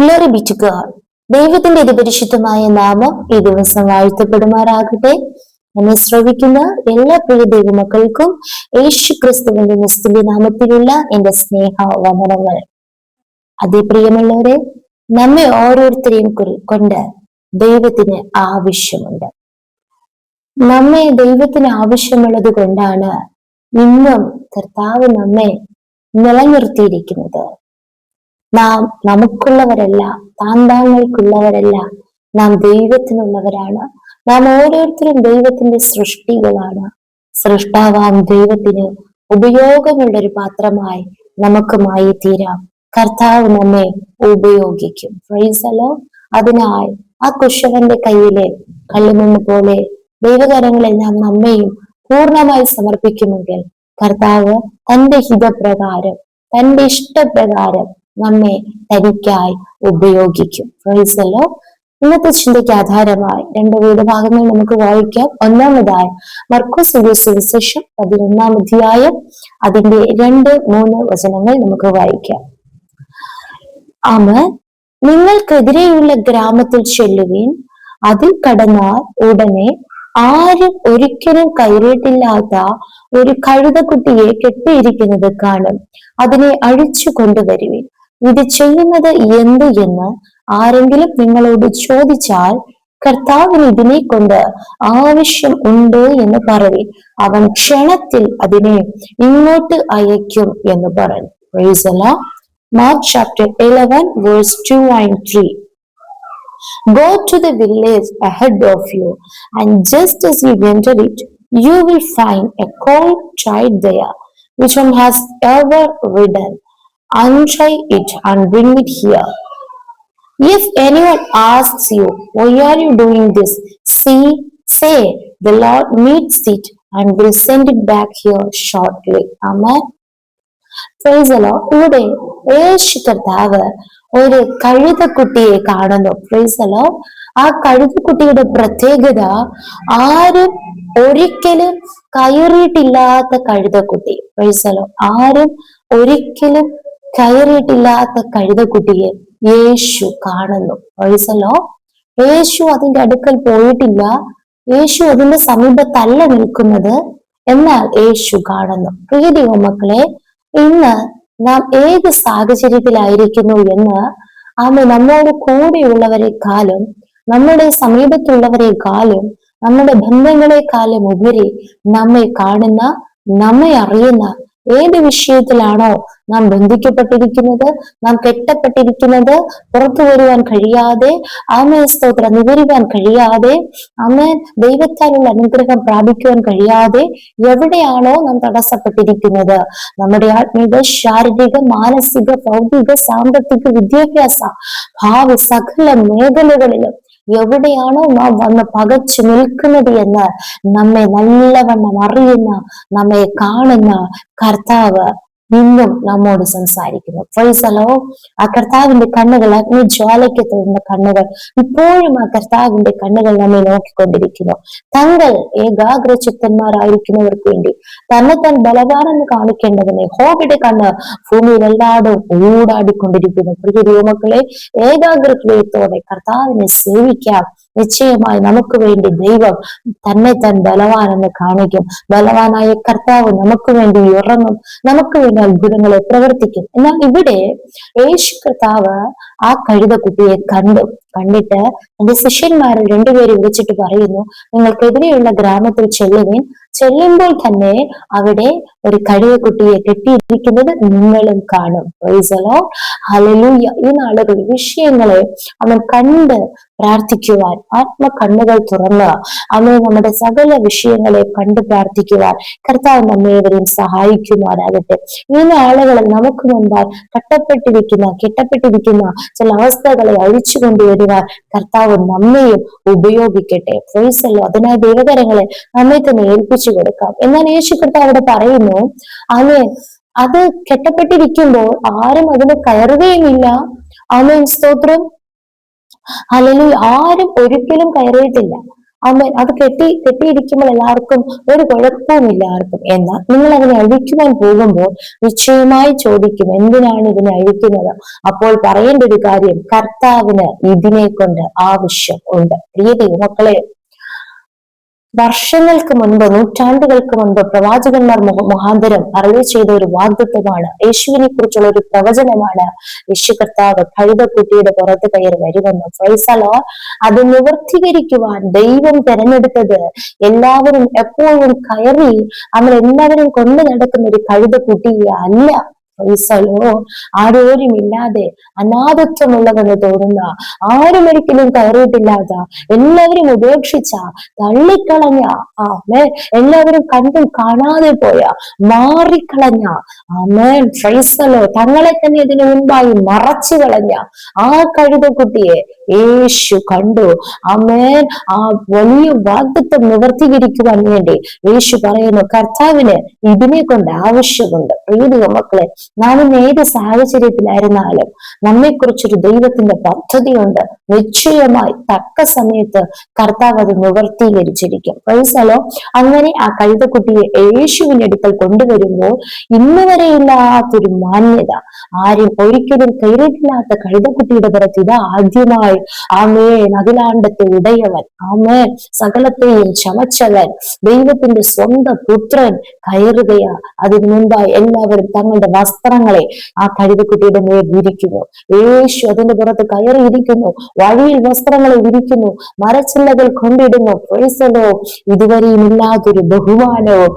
Glory B to God. ദൈവത്തിന്റെ അതിപരിശുദ്ധമായ നാമം ഈ ദിവസം വാഴ്ത്തപ്പെടുമാറാകട്ടെ. എന്നെ ശ്രവിക്കുന്ന എല്ലാ പ്രിയ ദൈവമക്കൾക്കും യേശു ക്രിസ്തുവിന്റെ നിസ്തുല്യ നാമത്തിലുള്ള എന്റെ സ്നേഹ വന്ദനങ്ങൾ. അതേ പ്രിയമുള്ളവരെ, നമ്മെ ഓരോരുത്തരെയും കൊണ്ട് ദൈവത്തിന് ആവശ്യമുണ്ട്. നമ്മെ ദൈവത്തിന് ആവശ്യമുള്ളത് കൊണ്ടാണ് ഇന്നും കർത്താവ് നമ്മെ നിലനിർത്തിയിരിക്കുന്നത്. നാം നമുക്കുള്ളവരല്ല, താന്താങ്ങൾക്കുള്ളവരല്ല, നാം ദൈവത്തിനുള്ളവരാണ്. നാം ഓരോരുത്തരും ദൈവത്തിന്റെ സൃഷ്ടികളാണ്. സൃഷ്ടാവാം ദൈവത്തിന് ഉപയോഗമുള്ള ഒരു പാത്രമായി നമുക്കുമായി തീരാം. കർത്താവ് നമ്മെ ഉപയോഗിക്കും. Price the Lord. അതിനായി ആ കുശവന്റെ കയ്യിലെ കല്ലുമണ്ണ് പോലെ ദൈവകരങ്ങളിൽ നാം നമ്മെയും പൂർണ്ണമായി സമർപ്പിക്കുമെങ്കിൽ കർത്താവ് തന്റെ ഹിതപ്രകാരം, തന്റെ ഇഷ്ടപ്രകാരം നമ്മെ തനിക്കായി ഉപയോഗിക്കും. Price the Lord. ഇന്നത്തെ ചിന്തയ്ക്ക് ആധാരമായി രണ്ട് വേദഭാഗങ്ങൾ നമുക്ക് വായിക്കാം. ഒന്നാമതായി മർക്കോസ് എഴുതിയ സുവിശേഷം 11-ാം അധ്യായം അതിന്റെ 2-3 വചനങ്ങൾ നമുക്ക് വായിക്കാം. ആമേൻ. നിങ്ങൾക്കെതിരെയുള്ള ഗ്രാമത്തിൽ ചെല്ലുവിൻ, അതിൽ കടന്നാൽ ഉടനെ ആരും ഒരിക്കലും കയറിയിട്ടില്ലാത്ത ഒരു കഴുതക്കുട്ടിയെ കെട്ടിയിരിക്കുന്നത് കാണും. അതിനെ അഴിച്ചു കൊണ്ടുവരുവിൻ. ഇത് ചെയ്യുന്നത് എന്ത് എന്ന് ആരെങ്കിലും നിങ്ങളോട് ചോദിച്ചാൽ കർത്താവിന് ഇതിനെ കൊണ്ട് ആവശ്യം ഉണ്ട് എന്ന് പറവിൻ. അവൻ ക്ഷണത്തിൽ അതിനെ ഇങ്ങോട്ട് അയക്കും എന്ന് പറഞ്ഞു. Praise the Lord. Mark chapter 11 verse 2 and 3. Go to the village ahead of you, and just as you enter it, you will find a colt tied there, which one has ever ridden. Untie it and bring it here. If anyone asks you, why are you doing this? Say, the Lord needs it and will send it back here shortly. Amen. Praise the Lord. ഇവിടെ യേശു കർത്താവ് ഒരു കഴുതക്കുട്ടിയെ കാണുന്നു. Praise the lord. ആ കഴുതക്കുട്ടിയുടെ പ്രത്യേകത, ആരും ഒരിക്കലും കയറിയിട്ടില്ലാത്ത കഴുതക്കുട്ടി. Praise the lord. ആരും ഒരിക്കലും കയറിയിട്ടില്ലാത്ത കഴുതക്കുട്ടിയെ യേശു കാണുന്നു. Praise the Lord. യേശു അതിന്റെ അടുക്കൽ പോയിട്ടില്ല, യേശു അതിന്റെ സമീപത്തല്ല നിൽക്കുന്നത്, എന്നാൽ യേശു കാണുന്നു. പ്രിയ ദൈവമക്കളെ, ഇന്ന് നാം ഏത് സാഹചര്യത്തിലായിരിക്കുന്നു എന്ന് നമ്മോട് കൂടെയുള്ളവരെക്കാളും, നമ്മുടെ സമീപത്തുള്ളവരെക്കാളും, നമ്മുടെ ബന്ധങ്ങളെക്കാളും ഉപരി നമ്മെ കാണുന്ന, നമ്മെ അറിയുന്ന ഏത് വിഷയത്തിലാണോ നാം ബന്ധിക്കപ്പെട്ടിരിക്കുന്നത്, നാം കെട്ടപ്പെട്ടിരിക്കുന്നത്, പുറത്തു വരുവാൻ കഴിയാതെ, സ്തോത്രം നിവരുവാൻ കഴിയാതെ, ദൈവത്താലുള്ള അനുഗ്രഹം പ്രാപിക്കുവാൻ കഴിയാതെ എവിടെയാണോ നാം തടസ്സപ്പെട്ടിരിക്കുന്നത്, നമ്മുടെ ആത്മീക, ശാരീരിക, മാനസിക, ഭൗതിക, സാമ്പത്തിക, വിദ്യാഭ്യാസ, ഭാവി സകല മേഖലകളിലും എവിടെയാണോ നാം വന്ന് പകച്ചു നിൽക്കുന്നത് എന്ന് നമ്മെ നല്ലവണ്ണം അറിയുന്ന, നമ്മെ കാണുന്ന കർത്താവ് ഇന്നും നമ്മോട് സംസാരിക്കുന്നു. Price the lord. ആ കർത്താവിന്റെ കണ്ണുകൾ അഗ്നിജ്വാലയ്ക്ക് തോന്നുന്ന കണ്ണുകൾ, ഇപ്പോഴും ആ കർത്താവിന്റെ കണ്ണുകൾ നമ്മെ നോക്കിക്കൊണ്ടിരിക്കുന്നു. തങ്ങൾ ഏകാഗ്ര ചിത്തന്മാരായിരിക്കുന്നവർക്ക് വേണ്ടി തന്നെത്താൻ ബലവാനെന്ന് കാണിക്കേണ്ടതിനെ യഹോവയുടെ കണ്ണ് ഭൂമിയിൽ എല്ലായിടും ഊടാടിക്കൊണ്ടിരിക്കുന്നു. പ്രിയ ദൈവമക്കളെ, ഏകാഗ്രതയോടെ കർത്താവിനെ സേവിക്കാം. നിശ്ചയമായി നമുക്ക് വേണ്ടി ദൈവം തന്നെത്താൻ ബലവാനെന്ന് കാണിക്കും. ബലവാനായ കർത്താവ് നമുക്ക് വേണ്ടി ഇറങ്ങും, നമുക്ക് വേണ്ടി അത്ഭുതങ്ങളെ പ്രവർത്തിക്കും. എന്നാൽ ഇവിടെ യേശു കർത്താവ് ആ കഴുതക്കുട്ടിയെ കണ്ടിട്ട് എന്റെ ശിഷ്യന്മാരിൽ 2 പേരെ വിളിച്ചിട്ട് പറയുന്നു, നിങ്ങൾക്കെതിരെയുള്ള ഗ്രാമത്തിൽ ചെല്ലുവിൻ. ചെല്ലുമ്പോൾ തന്നെ അവിടെ ഒരു കഴുതക്കുട്ടിയെ കെട്ടിയിരിക്കുന്നത് നിങ്ങളും കാണും. Price the Lord. ഹല്ലേലൂയ. ഈ നാളുകളിൽ വിഷയങ്ങളെ അവൻ കണ്ട് പ്രാർത്ഥിക്കുവാൻ, ആത്മകണ്ണുകൾ തുറന്ന് നമ്മുടെ സകല വിഷയങ്ങളെ കണ്ട് പ്രാർത്ഥിക്കുവാൻ കർത്താവ് നമ്മേവരെയും സഹായിക്കുവാനാകട്ടെ. ഈ നാളുകളിൽ നമുക്ക് മുമ്പാൽ കെട്ടപ്പെട്ടിരിക്കുന്ന ചില അവസ്ഥകളെ അഴിച്ചു കൊണ്ടുവരുവാൻ കർത്താവ് നമ്മെയും ഉപയോഗിക്കട്ടെ. Price the Lord. അതിനായി ദൈവകരങ്ങളെ നമ്മെ തന്നെ ഏൽപ്പിച്ചു കൊടുക്കാം. എന്നാൽ യേശു കർത്താവ് അവിടെ പറയുന്നു, അത് കെട്ടപ്പെട്ടിരിക്കുമ്പോൾ ആരും അതിന് കയറുകയുമില്ല. സ്തോത്രം. ഹല്ലേലൂയ. ആരും ഒരിക്കലും കയറിയിട്ടില്ല. ആമേൻ. അത് കെട്ടിയിരിക്കുമ്പോൾ എല്ലാവർക്കും ഒരു കുഴപ്പവുമില്ല ആർക്കും. എന്നാൽ നിങ്ങൾ അതിനെ അഴിക്കുവാൻ പോകുമ്പോൾ നിശ്ചയമായി ചോദിക്കും, എന്തിനാണ് ഇതിനെ അഴിക്കുന്നത്? അപ്പോൾ പറയേണ്ട ഒരു കാര്യം, കർത്താവിന് ഇതിനെ കൊണ്ട് ആവശ്യം ഉണ്ട്. പ്രിയ ദൈവമക്കളെ, വർഷങ്ങൾക്ക് മുൻപ്, നൂറ്റാണ്ടുകൾക്ക് മുൻപ് പ്രവാചകന്മാർ മുഖാന്തരം അരുളി ചെയ്ത ഒരു വാഗ്ദത്തമാണ്, യേശുവിനെ കുറിച്ചുള്ള ഒരു പ്രവചനമാണ്. യേശു കർത്താവ് കഴുതക്കുട്ടിയുടെ പുറത്ത് കയറി വരുമെന്ന്. Price the Lord. അത് നിവർത്തീകരിക്കുവാൻ ദൈവം തെരഞ്ഞെടുത്തത് എല്ലാവരും എപ്പോഴും കയറി എല്ലാവരും കൊണ്ടു നടക്കുന്ന ഒരു കഴുതക്കുട്ടിയെ അല്ല. ആരോരുമില്ലാതെ അനാഥത്വമുള്ളതെന്ന് തോന്നുന്ന, ആരുമൊരിക്കലും കയറിയിട്ടില്ലാത്ത, എല്ലാവരും ഉപേക്ഷിച്ച, തള്ളിക്കളഞ്ഞ, എല്ലാവരും കണ്ടും കാണാതെ പോയ, മാറിക്കളഞ്ഞ, തങ്ങളെ തന്നെ ഇതിനു മുൻപായി മറച്ചു കളഞ്ഞ ആ കഴുതക്കുട്ടിയെ യേശു കണ്ടു. ആമേൻ. ആ വലിയ വാഗ്ദത്തം നിവർത്തീകരിക്കുവാൻ വേണ്ടി യേശു പറയുന്നു, കർത്താവിന് ഇതിനെ കൊണ്ട് ആവശ്യമുണ്ട്. പ്രിയ മക്കളെ, നാം ഇന്ന് ഏത് സാഹചര്യത്തിലായിരുന്നാലും നമ്മെക്കുറിച്ചൊരു ദൈവത്തിന്റെ പദ്ധതിയുണ്ട്. നിശ്ചയമായി തക്ക സമയത്ത് കർത്താവ് അത് നിവർത്തീകരിച്ചിരിക്കും. പ്രൈസലോ. അങ്ങനെ ആ കഴുതക്കുട്ടിയെ യേശുവിന്റെ അടുക്കൽ കൊണ്ടുവരുമ്പോൾ ഇന്ന് വരെ ഇല്ലാത്തൊരു മാന്യത, ആരും ഒരിക്കലും കയറിയിട്ടില്ലാത്ത കഴുതക്കുട്ടിയുടെ പുറത്ത് ഇത് ആദ്യമായി, ആമേൻ, അഖിലാണ്ടത്തെ ഉടയവൻ, ആമേൻ, സകലത്തെയും ചമച്ചവൻ, ദൈവത്തിന്റെ സ്വന്തം പുത്രൻ കയറുകയാ. അതിനു മുൻപായി എല്ലാവരും തങ്ങളുടെ വസ്ത്രങ്ങളെ ആ കഴുതക്കുട്ടിയുടെ മേൽ വിരിക്കുന്നു. യേശു അതിന്റെ പുറത്ത് കയറിയിരിക്കുന്നു. വഴിയിൽ വസ്ത്രങ്ങളെ വിരിക്കുന്നു, മരച്ചില്ലകൾ കൊണ്ടിടുന്നു. പ്രൈസലോ. ഇതുവരെയും ഇല്ലാത്തൊരു ബഹുമാനവും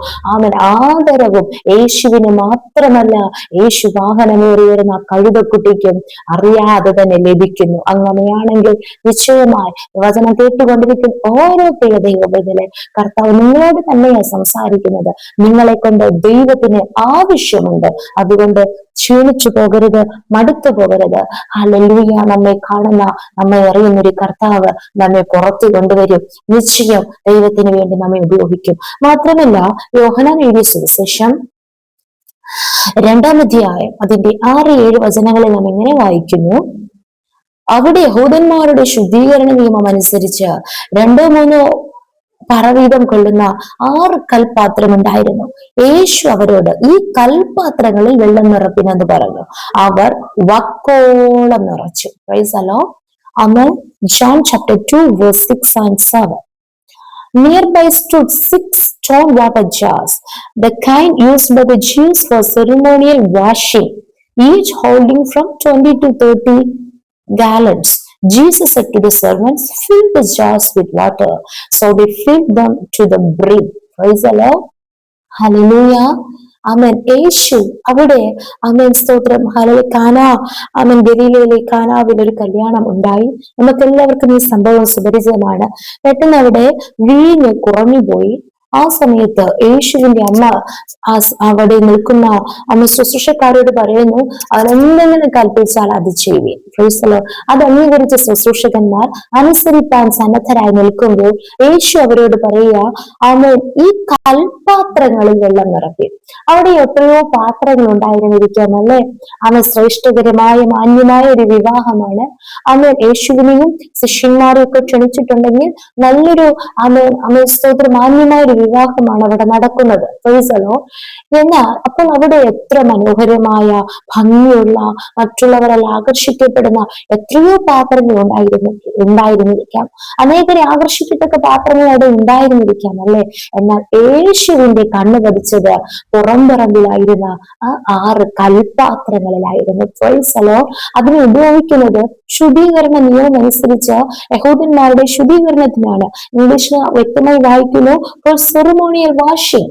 ആദരവും യേശുവിന് മാത്രമല്ല, യേശു വാഹനമേറി വരുന്ന ആ കഴുതക്കുട്ടിക്കും അറിയാതെ തന്നെ ലഭിക്കുന്നു. അങ്ങനെയാണെങ്കിൽ നിശ്ചയമായി വചനം കേട്ടുകൊണ്ടിരിക്കുന്ന ഓരോ പ്രിയ ദൈവത്തിലെ കർത്താവ് നിങ്ങളോട് തന്നെയാണ് സംസാരിക്കുന്നത്. നിങ്ങളെ കൊണ്ട് ദൈവത്തിന് ആവശ്യമുണ്ട്. അതുകൊണ്ട് ക്ഷീണിച്ചു പോകരുത്, മടുത്തു പോകരുത്. ഹല്ലേലൂയ. നമ്മെ കാണുന്ന, നമ്മെ അറിയുന്ന ഒരു കർത്താവ് നമ്മെ പുറത്തു കൊണ്ടുവരും. നിശ്ചയം ദൈവത്തിന് വേണ്ടി നമ്മെ ഉപയോഗിക്കും. മാത്രമല്ല, യോഹന്നാൻ എഴുതിയ സുവിശേഷം 2-ാം അധ്യായം അതിന്റെ 6-7 വചനങ്ങളിൽ നാം എങ്ങനെ വായിക്കുന്നു? അവിടെ യഹൂദന്മാരുടെ ശുദ്ധീകരണ നിയമം അനുസരിച്ച് 2-3 പറവീതം കൊള്ളുന്ന 6 കൽപാത്രം ഉണ്ടായിരുന്നു. യേശു അവരോട്, ഈ കൽപാത്രങ്ങളിൽ വെള്ളം നിറപ്പിനെന്ന് പറഞ്ഞു. അവർ വക്കോളം നിറച്ചു. Price the Lord. Amen. John chapter 2 verse 6 and 7. Nearby stood 6 stone water jars, the kind used by the Jews for ceremonial washing, each holding from 20 to 30 gallons. Jesus said to the servants, fill the jars with water. So they filled them to the brim. Praise the Lord. Hallelujah. ആമേൻ. യേശു അവിടെ, ആമേൻ, സ്തോത്രം, ഗലീലയിലെ കാനാവിൽ ഒരു കല്യാണം ഉണ്ടായി. നമുക്ക് എല്ലാവർക്കും ഈ സംഭവം സുപരിചിതമാണ്. പെട്ടെന്ന് അവിടെ വീഞ്ഞ് കുറഞ്ഞുപോയി. ആ സമയത്ത് യേശുവിന്റെ അമ്മ അവിടെ നിൽക്കുന്ന ശുശ്രൂഷക്കാരോട് പറയുന്നു, അവരെന്തെങ്കിലും കൽപ്പിച്ചാൽ അത് ചെയ്യുവിൻ. അത് അംഗീകരിച്ച ശുശ്രൂഷകന്മാർ അനുസരിപ്പാൻ സന്നദ്ധരായി നിൽക്കുമ്പോൾ യേശു അവരോട് പറയുക, ആമേൻ, ഈ കൽപാത്രങ്ങളിൽ വെള്ളം നിറയ്ക്കും. അവിടെ എത്രയോ പാത്രങ്ങൾ ഉണ്ടായിരുന്നിരിക്കാം, അല്ലെ? ശ്രേഷ്ഠകരമായ മാന്യമായ ഒരു വിവാഹമാണ്. യേശുവിനെയും ശിഷ്യന്മാരെയും ഒക്കെ ക്ഷണിച്ചിട്ടുണ്ടെങ്കിൽ നല്ലൊരു സ്തോത്രം മാന്യമായ ഒരു വിവാഹമാണ് അവിടെ നടക്കുന്നത്. എന്നാൽ അപ്പോൾ അവിടെ എത്ര മനോഹരമായ, ഭംഗിയുള്ള, മറ്റുള്ളവരാൽ ആകർഷിക്കപ്പെടുന്ന എത്രയോ പാത്രങ്ങൾ ഉണ്ടായിരുന്നിരിക്കാം. അനേകരെ ആകർഷിക്കത്തക്ക പാത്രങ്ങൾ അവിടെ ഉണ്ടായിരുന്നിരിക്കാം, അല്ലെ? എന്നാൽ യേശുവിന്റെ കണ്ണ് പതിച്ചത് പുറംപറമ്പിലായിരുന്ന ആ 6 കൽപാത്രങ്ങളിലായിരുന്നു. അതിനെ ഉപയോഗിക്കുന്നത് ശുദ്ധീകരണ നിയമം അനുസരിച്ച് യഹൂദന്മാരുടെ ശുദ്ധീകരണത്തിനാണ്. ഇംഗ്ലീഷിൽ വ്യക്തമായി വായിക്കുന്നു, ഫോർ സെറിമോണിയൽ വാഷിംഗ്.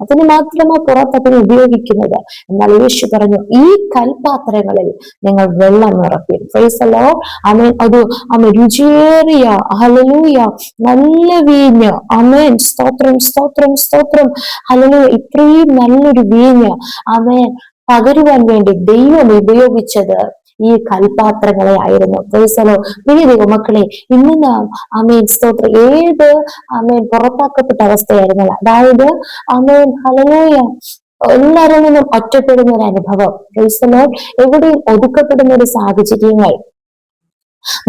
അതിന് മാത്രമാണ് പുറത്തതിന് ഉപയോഗിക്കുന്നത്. എന്നാൽ യേശു പറഞ്ഞു, ഈ കൽപാത്രങ്ങളിൽ നിങ്ങൾ വെള്ളം നിറയ്ക്കും. അത് രുചിയേറിയ, ഹല്ലേലൂയ, നല്ല വീഞ്ഞ്. ആമേൻ. സ്തോത്രം, സ്തോത്രം, സ്തോത്രം. ഹല്ലേലൂയ. ഇത്രയും നല്ലൊരു വീഞ്ഞ് ആമേൻ പകരുവാൻ വേണ്ടി ദൈവം ഉപയോഗിച്ചത് ഈ കൽപാത്രങ്ങളെ ആയിരുന്നു. പ്രിയ ദൈവമക്കളെ, ഇന്ന് നാം സ്തോത്രം ഏത് പുറത്താക്കപ്പെട്ട അവസ്ഥയായിരുന്നല്ല, അതായത് ഹല്ലേലൂയ, എല്ലാവരിൽ നിന്നും ഒറ്റപ്പെടുന്ന ഒരു അനുഭവം, എവിടെയും ഒതുക്കപ്പെടുന്ന ഒരു സാഹചര്യങ്ങൾ,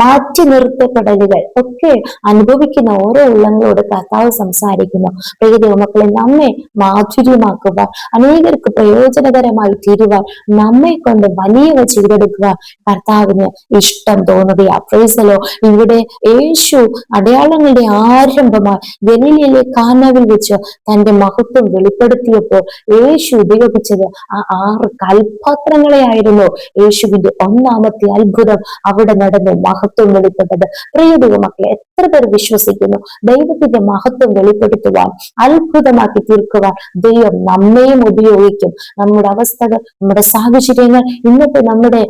മാറ്റി നിർത്തപ്പെടലുകൾ ഒക്കെ അനുഭവിക്കുന്ന ഓരോ ഉള്ളങ്ങളോട് കർത്താവ് സംസാരിക്കുന്നു. പ്രിയ മക്കളെ, നമ്മെ മാധുര്യമാക്കുവാൻ, അനേകർക്ക് പ്രയോജനകരമായി തീരുവാൻ, നമ്മെ കൊണ്ട് വലിയവ ചെയ്തെടുക്കുവാൻ കർത്താവിന് ഇഷ്ടം തോന്നുകയാ. പ്രൈസലോ. ഇവിടെ യേശു അടയാളങ്ങളുടെ ആരംഭമായി ഗലീലയിലെ കാനാവിൽ വെച്ച് തന്റെ മഹത്വം വെളിപ്പെടുത്തിയപ്പോൾ യേശു ഉപയോഗിച്ചത് ആ 6 കൽപാത്രങ്ങളെ ആയിരുന്നു. യേശുവിന്റെ ഒന്നാമത്തെ അത്ഭുതം അവിടെ നടന്നു, മഹത്വം വെളിപ്പെട്ടത്. പ്രിയ ദൈവമക്കളെ, എത്ര പേർ വിശ്വസിക്കുന്നു ദൈവത്തിന്റെ മഹത്വം വെളിപ്പെടുത്തുവാൻ, അത്ഭുതമാക്കി തീർക്കുവാൻ ദൈവം നമ്മയും ഉപയോഗിക്കും? നമ്മുടെ അവസ്ഥകൾ, നമ്മുടെ സാഹചര്യങ്ങൾ, ഇന്നത്തെ നമ്മുടെ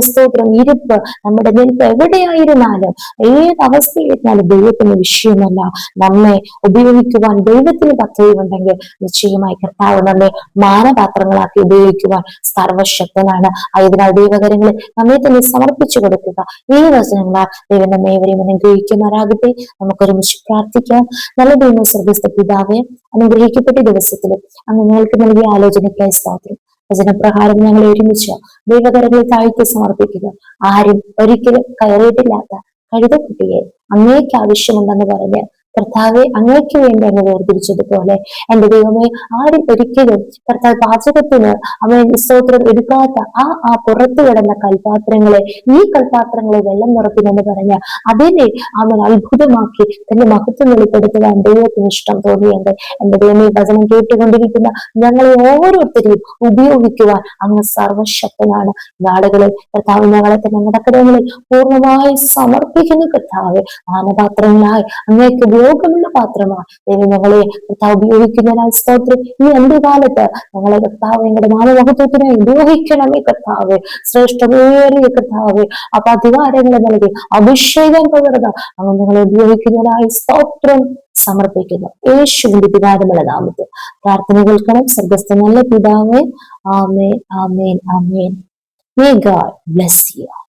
സ്തോത്രം ഇരിപ്പ്, നമ്മുടെ നിൽപ്പ് എവിടെയായിരുന്നാലും, ഏത് അവസ്ഥയിലിരുന്നാലും ദൈവത്തിന് വിഷയമല്ല. നമ്മെ ഉപയോഗിക്കുവാൻ ദൈവത്തിന് പദ്ധതിയുണ്ടെങ്കിൽ നിശ്ചയമായി കർത്താവ് നമ്മെ മാനപാത്രങ്ങളാക്കി ഉപയോഗിക്കുവാൻ സർവശക്തനാണ്. ആയതിനാൽ ദൈവകരങ്ങളിൽ നമ്മെ തന്നെ സമർപ്പിച്ചു കൊടുക്കുക. ഈ വചനങ്ങളാൽ ദൈവം നമ്മെ ഏവരെയും അനുഗ്രഹിക്കുമാറാകട്ടെ. നമുക്കൊരുമിച്ച് പ്രാർത്ഥിക്കാം. നല്ല ദൈവ സ്വർഗ്ഗസ്ഥ പിതാവേ, അനുഗ്രഹിക്കപ്പെട്ട ദിവസത്തിലും അങ്ങ് ഞങ്ങൾക്ക് നൽകിയ ആലോചനയ്ക്കായി സ്തോത്രം. വചനപ്രകാരം ഞങ്ങൾ ഒരുമിച്ച് ദൈവകരങ്ങളിൽ താഴ്ത്തി സമർപ്പിക്കുക. ആരും ഒരിക്കലും കയറിയിട്ടില്ലാത്ത കഴുതക്കുട്ടിയെ അങ്ങേക്ക് ആവശ്യമുണ്ടെന്ന് പറഞ്ഞ് കർത്താവെ അങ്ങേക്ക് വേണ്ടി അങ്ങ് വേർതിരിച്ചതുപോലെ എന്റെ ദൈവമേ, ആരും ഒരിക്കലും കർത്താവ് പാചകത്തിന് അവൻ സ്തോത്രം എടുക്കാത്ത ആ പുറത്തു കിടന്ന കൽപാത്രങ്ങളെ, ഈ കൽപാത്രങ്ങളെ വെള്ളം നിറപ്പിനെന്ന് പറഞ്ഞ അതിനെ അവൻ അത്ഭുതമാക്കി തന്റെ മഹത്വം വെളിപ്പെടുത്തുവാൻ ദൈവത്തിന് ഇഷ്ടം തോന്നിയുണ്ട്. എന്റെ ദൈവമേ, വചനം കേട്ടുകൊണ്ടിരിക്കുന്ന ഞങ്ങളെ ഓരോരുത്തരെയും ഉപയോഗിക്കുവാൻ അങ്ങ് സർവശക്തനാണ്. നാടുകളിൽ കർത്താവ് ഞങ്ങളെ തന്നെ നടക്കടങ്ങളിൽ പൂർണ്ണമായി സമർപ്പിക്കുന്ന കർത്താവ് മാനപാത്രങ്ങളായി അങ്ങേക്ക് ഉപയോഗമുള്ള പാത്രമാണ് ദൈവം ഞങ്ങളെ കർത്താവ് ഉപയോഗിക്കുന്നതിനാൽ സ്തോത്രം. ഈ അന്ത്യകാലത്ത് ഞങ്ങളെ കർത്താവ് ഞങ്ങളുടെ മാനമഹത്വത്തിനായി ഉപയോഗിക്കണമേ കർത്താവ്. ശ്രേഷ്ഠമേറിയ കർത്താവ്, അപ്പൊ അധികാരങ്ങളെ നൽകി അഭിഷേകം പകർന്ന് അങ്ങനെ ഞങ്ങളെ ഉപയോഗിക്കുന്നതിനായി സ്തോത്രം സമർപ്പിക്കുന്നു. യേശുവിന്റെ പിതാവിനുള്ള നാമത്തിൽ പ്രാർത്ഥന കേൾക്കണം. സ്വർഗ്ഗസ്ഥ നല്ല പിതാവേ. ആമേൻ, ആമേൻ, ആമേൻ. May God bless you.